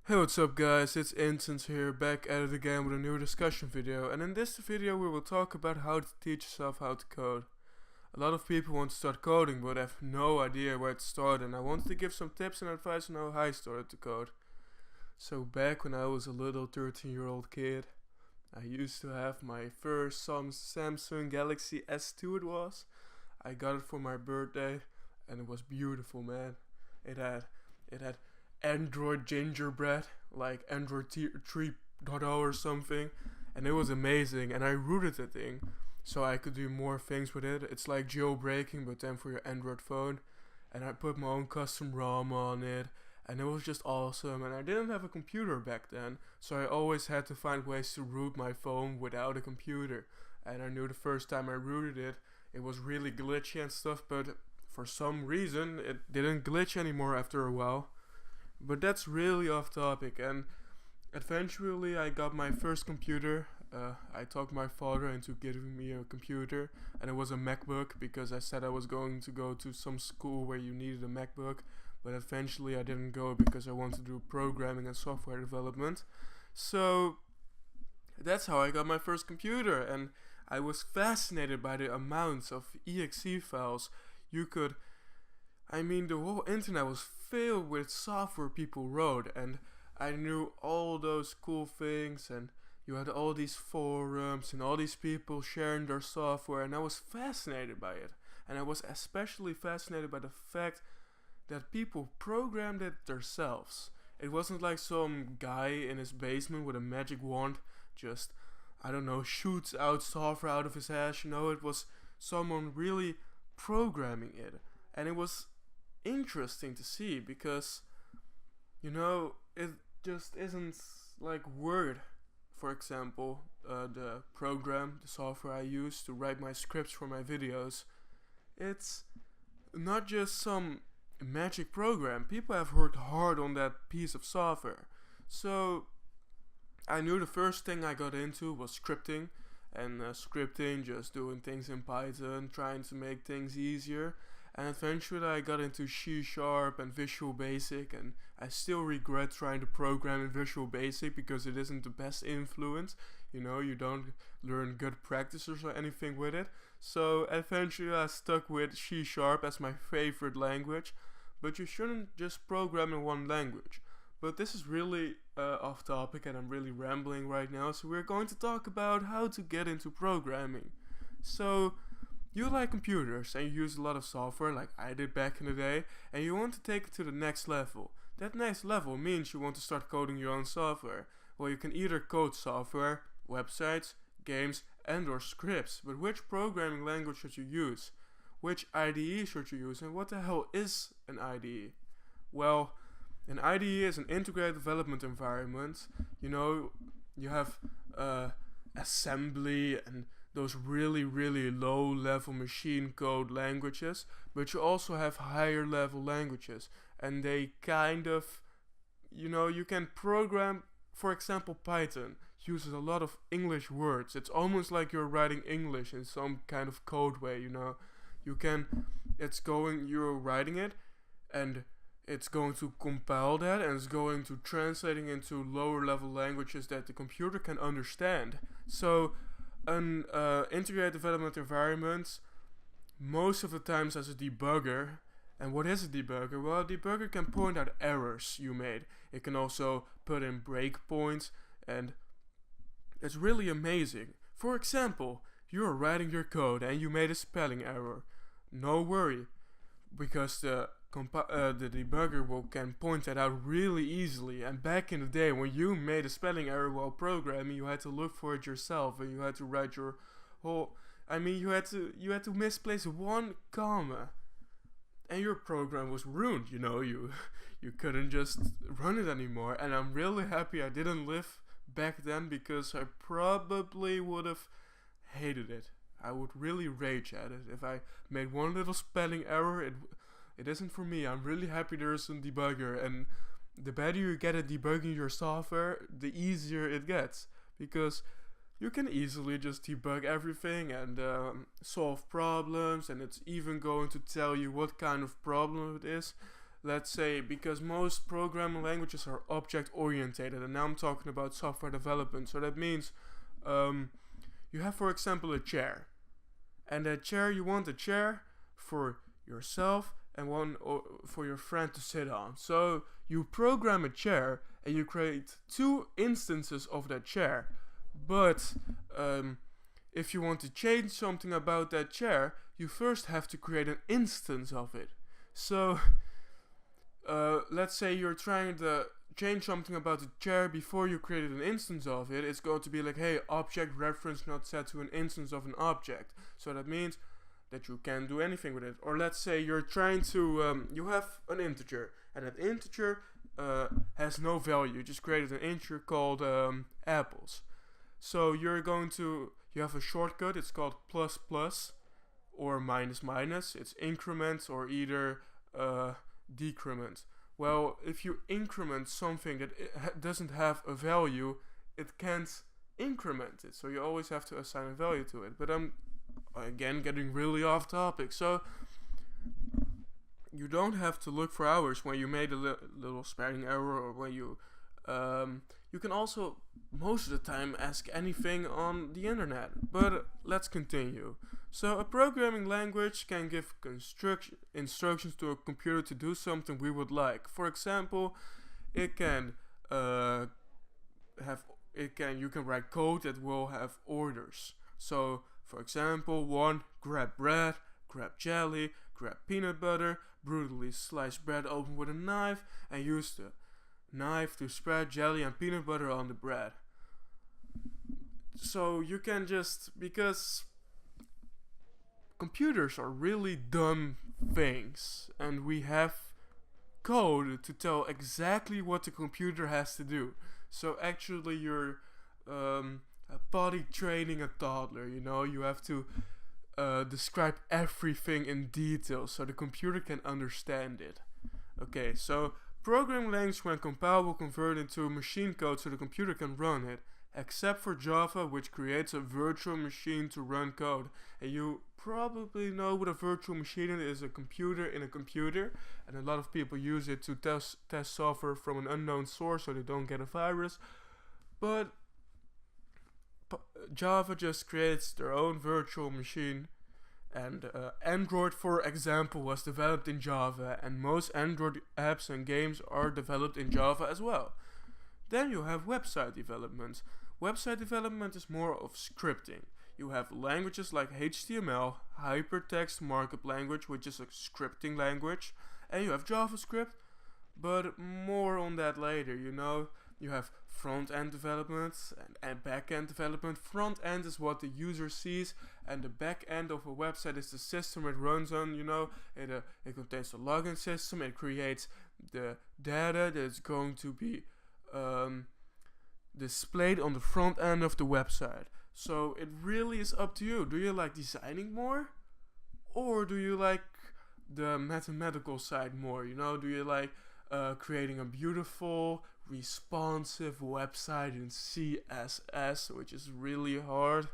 Hey, what's up guys, it's Instance here, back at it again with a new discussion video, and in this video we will talk about how to teach yourself how to code. A lot of people want to start coding but have no idea where to start, and I wanted to give some tips and advice on how I started to code. So back when I was a little 13-year-old kid, I used to have my first Samsung Galaxy S2 it was. I got it for my birthday and it was beautiful, man. It had Android gingerbread, like Android 3.0 or something, and it was amazing, and I rooted the thing so I could do more things with it. It's like jailbreaking but then for your Android phone, and I put my own custom ROM on it, and it was just awesome. And I didn't have a computer back then, so I always had to find ways to root my phone without a computer, and I knew the first time I rooted it, it was really glitchy and stuff, but for some reason it didn't glitch anymore after a while. But that's really off topic, and eventually I got my first computer. I talked my father into giving me a computer, and it was a MacBook because I said I was going to go to some school where you needed a MacBook, but eventually I didn't go because I wanted to do programming and software development. So that's how I got my first computer, and I was fascinated by the amounts of exe files you could. The whole internet was filled with software people wrote, and I knew all those cool things, and you had all these forums and all these people sharing their software, and I was fascinated by it. And I was especially fascinated by the fact that people programmed it themselves. It wasn't like some guy in his basement with a magic wand just, shoots out software out of his ass. It was someone really programming it. And it was interesting to see because, it just isn't like Word, for example, the software I use to write my scripts for my videos. It's not just some magic program. People have worked hard on that piece of software. So I knew the first thing I got into was scripting, and scripting, just doing things in Python, trying to make things easier. And eventually I got into C# and Visual Basic, and I still regret trying to program in Visual Basic because it isn't the best influence. You don't learn good practices or anything with it. So eventually I stuck with C# as my favorite language, but you shouldn't just program in one language. But this is really off topic and I'm really rambling right now, so we're going to talk about how to get into programming. So you like computers and you use a lot of software like I did back in the day, and you want to take it to the next level. That next level means you want to start coding your own software. Well, you can either code software, websites, games, and or scripts, but which programming language should you use? Which IDE should you use, and what the hell is an IDE? Well, an IDE is an integrated development environment. You have assembly and those really low level machine code languages, but you also have higher level languages, and they you can program. For example, Python uses a lot of English words. It's almost like you're writing English in some kind of code way. You're writing it, and it's going to compile that, and it's going to translating into lower level languages that the computer can understand. So an integrated development environment most of the times has a debugger. And what is a debugger? Well, a debugger can point out errors you made. It can also put in breakpoints, and it's really amazing. For example, you're writing your code and you made a spelling error. No worry, because the debugger can point that out really easily. And back in the day, when you made a spelling error while programming, you had to look for it yourself, and you had to write your whole. You had to misplace one comma, and your program was ruined. You couldn't just run it anymore. And I'm really happy I didn't live back then, because I probably would have hated it. I would really rage at it if I made one little spelling error. It isn't for me. I'm really happy there's a debugger, and the better you get at debugging your software, the easier it gets, because you can easily just debug everything and solve problems, and it's even going to tell you what kind of problem it is. let's say, because most programming languages are object orientated, and now I'm talking about software development. So that means you have, for example, a chair, and that chair, you want a chair for yourself and one for your friend to sit on. So you program a chair and you create two instances of that chair. But if you want to change something about that chair, you first have to create an instance of it. So let's say you're trying to change something about the chair before you created an instance of it. It's going to be like, hey, object reference not set to an instance of an object. So that means that you can't do anything with it. Or let's say you're trying to you have an integer, and that integer has no value. You just created an integer called apples. So you have a shortcut. It's called plus plus or minus minus. It's increment or either decrement. Well, if you increment something that doesn't have a value, it can't increment it. So you always have to assign a value to it. But I'm again getting really off topic. So you don't have to look for hours when you made a little spelling error, or when you can also most of the time ask anything on the internet. But let's continue. So a programming language can give instructions to a computer to do something we would like. For example, you can write code that will have orders. So for example, 1, grab bread, grab jelly, grab peanut butter, brutally slice bread open with a knife, and use the knife to spread jelly and peanut butter on the bread. So you can just, because computers are really dumb things, and we have code to tell exactly what the computer has to do. So actually you're body training a toddler, you know. You have to describe everything in detail so the computer can understand it. Okay, so programming language, when compiled, will convert into machine code so the computer can run it, except for Java, which creates a virtual machine to run code. And you probably know what a virtual machine is: a computer in a computer, and a lot of people use it to test software from an unknown source so they don't get a virus. But Java just creates their own virtual machine, and Android, for example, was developed in Java, and most Android apps and games are developed in Java as well. Then you have website development. Website development is more of scripting. You have languages like HTML, hypertext markup language, which is a scripting language, and you have JavaScript, but more on that later, you know. You have front-end development and back-end development. Front-end is what the user sees, and the back-end of a website is the system it runs on, you know. It contains a login system. It creates the data that's going to be displayed on the front end of the website. So it really is up to you. Do you like designing more, or do you like the mathematical side more? You know, do you like creating a beautiful, responsive website in CSS, which is really hard?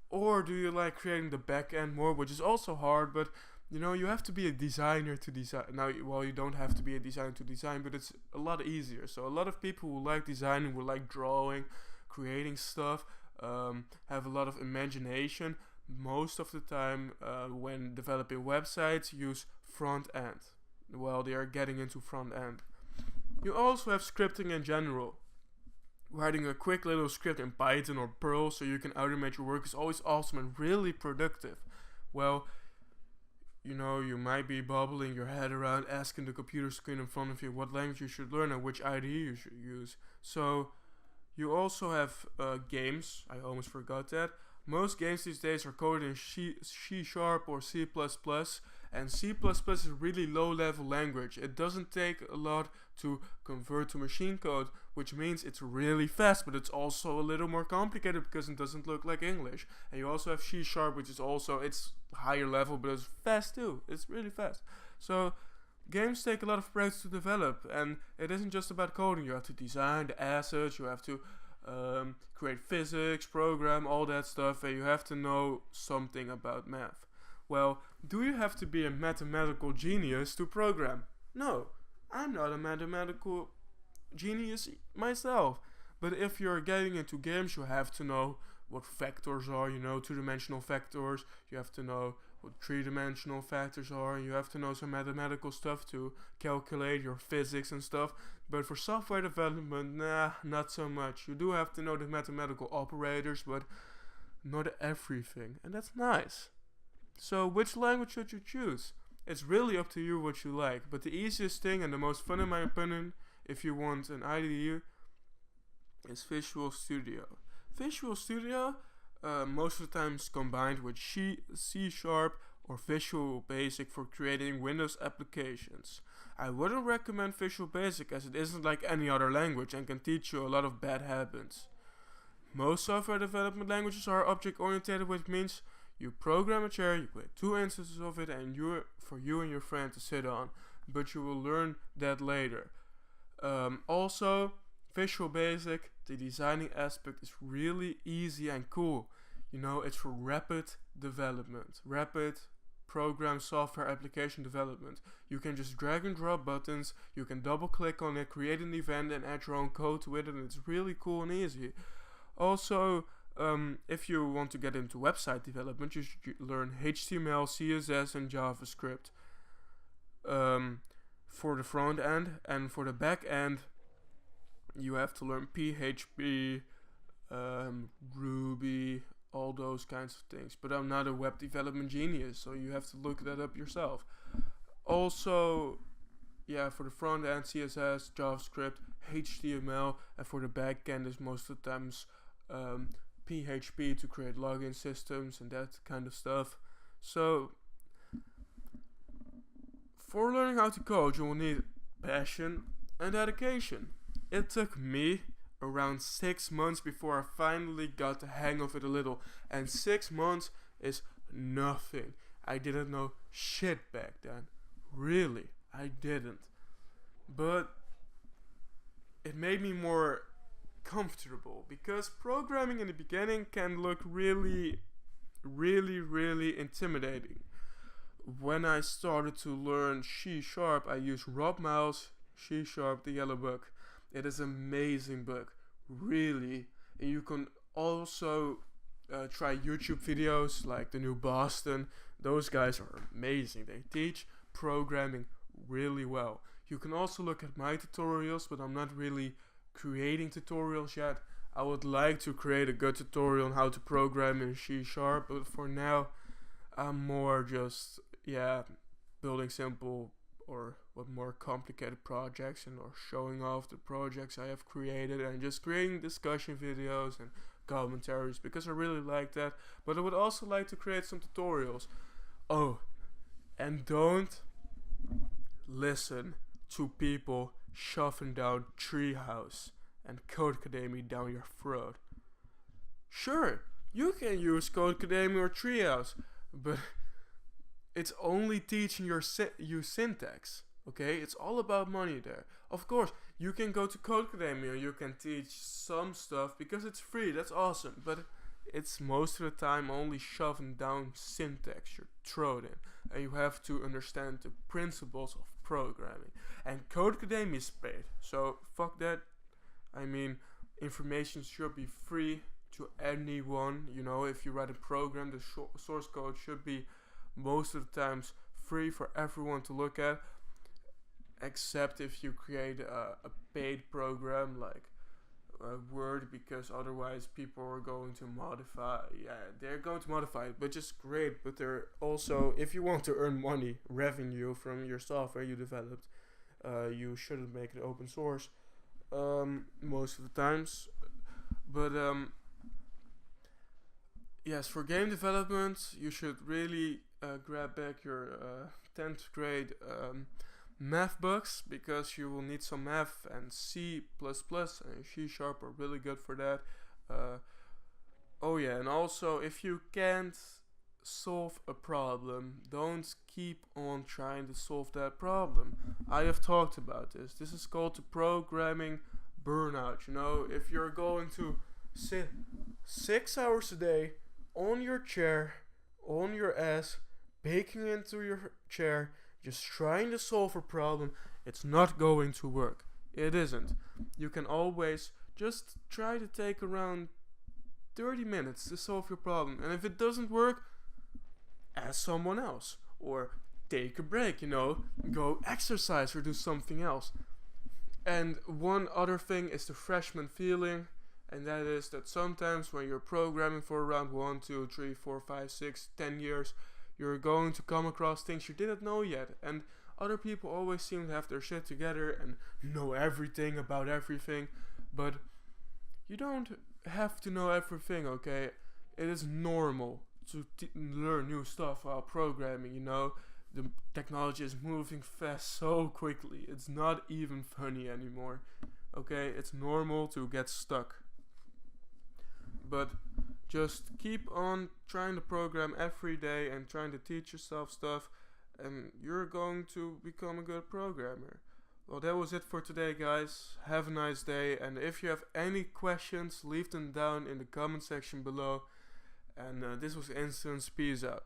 Or do you like creating the back end more, which is also hard, but you know, you have to be a designer to design. Now, well, you don't have to be a designer to design, but it's a lot easier. So a lot of people who like designing, who like drawing, creating stuff, have a lot of imagination. Most of the time, when developing websites, use front end. Well, they are getting into front end. You also have scripting in general. Writing a quick little script in Python or Perl so you can automate your work is always awesome and really productive. Well, you know, you might be bobbling your head around asking the computer screen in front of you what language you should learn and which IDE you should use. So you also have games. I almost forgot that. Most games these days are coded in C# or C++, and C++ is a really low-level language. It doesn't take a lot to convert to machine code, which means it's really fast, but it's also a little more complicated because it doesn't look like English. And you also have C#, which is also, it's higher level, but it's fast too. It's really fast. So games take a lot of practice to develop, and it isn't just about coding. You have to design the assets, you have to create physics, program, all that stuff, and you have to know something about math. Well, do you have to be a mathematical genius to program? No, I'm not a mathematical genius myself. But if you're getting into games, you have to know what factors are, two-dimensional factors. You have to know what three-dimensional factors are. You have to know some mathematical stuff to calculate your physics and stuff. But for software development, not so much. You do have to know the mathematical operators, but not everything. And that's nice. So which language should you choose? It's really up to you what you like. But the easiest thing and the most fun in my opinion, if you want an IDE, is Visual Studio. Visual Studio, most of the times combined with C# or Visual Basic for creating Windows applications. I wouldn't recommend Visual Basic as it isn't like any other language and can teach you a lot of bad habits. Most software development languages are object oriented, which means you program a chair, you create 2 instances of it and for you and your friend to sit on, but you will learn that later. Also, Visual Basic, the designing aspect is really easy and cool. It's for rapid development, rapid program software application development. You can just drag and drop buttons, you can double click on it, create an event and add your own code to it, and it's really cool and easy. Also, if you want to get into website development, you should learn HTML, CSS and JavaScript for the front end, and for the back end you have to learn PHP, Ruby, all those kinds of things. But I'm not a web development genius, so you have to look that up yourself. Also, for the front end, CSS, JavaScript, HTML, and for the back end is most of the times PHP to create login systems and that kind of stuff. So, for learning how to code, you will need passion and dedication. It took me around 6 months before I finally got the hang of it a little, and 6 months is nothing. I didn't know shit back then. Really, I didn't. But it made me more comfortable, because programming in the beginning can look really intimidating. When I started to learn C#, I used Rob Miles' C#, the Yellow Book. It is an amazing book, really. And you can also try YouTube videos like The New Boston. Those guys are amazing. They teach programming really well. You can also look at my tutorials, but I'm not really creating tutorials yet. I would like to create a good tutorial on how to program in C#, but for now I'm more just building simple or more complicated projects, and or showing off the projects I have created, and just creating discussion videos and commentaries because I really like that. But I would also like to create some tutorials. Oh, and don't listen to people shoving down Treehouse and Codecademy down your throat. Sure, you can use Codecademy or Treehouse, but it's only teaching you syntax, okay? It's all about money there. Of course, you can go to Codecademy and you can teach some stuff because it's free, that's awesome. But it's most of the time only shoving down syntax your throat in. And you have to understand the principles of programming. And Codecademy is paid, so fuck that. I mean, information should be free to anyone. If you write a program, the source code should be most of the times free for everyone to look at, except if you create a paid program like Word, because otherwise people are going to modify. They're going to modify it, which is great, but they're also, if you want to earn money, revenue from your software you developed, you shouldn't make it open source most of the times. But yes, for game development, you should really grab back your 10th grade math books, because you will need some math, and C++ and C# are really good for that. And also, if you can't solve a problem, don't keep on trying to solve that problem. I have talked about this. This is called the programming burnout. If you're going to sit 6 hours a day on your chair, on your ass, baking into your chair, just trying to solve a problem, it's not going to work. It isn't. You can always just try to take around 30 minutes to solve your problem, and if it doesn't work, ask someone else, or take a break, go exercise or do something else. And one other thing is the freshman feeling, and that is that sometimes when you're programming for around 1, 2, 3, 4, 5, 6, 10 years, you're going to come across things you didn't know yet, and other people always seem to have their shit together and know everything about everything, but you don't have to know everything, okay? It is normal to learn new stuff while programming, The technology is moving fast so quickly. It's not even funny anymore, okay? It's normal to get stuck. But just keep on trying to program every day and trying to teach yourself stuff, and you're going to become a good programmer. Well, that was it for today, guys. Have a nice day, and if you have any questions, leave them down in the comment section below. And this was Instance. Peace out.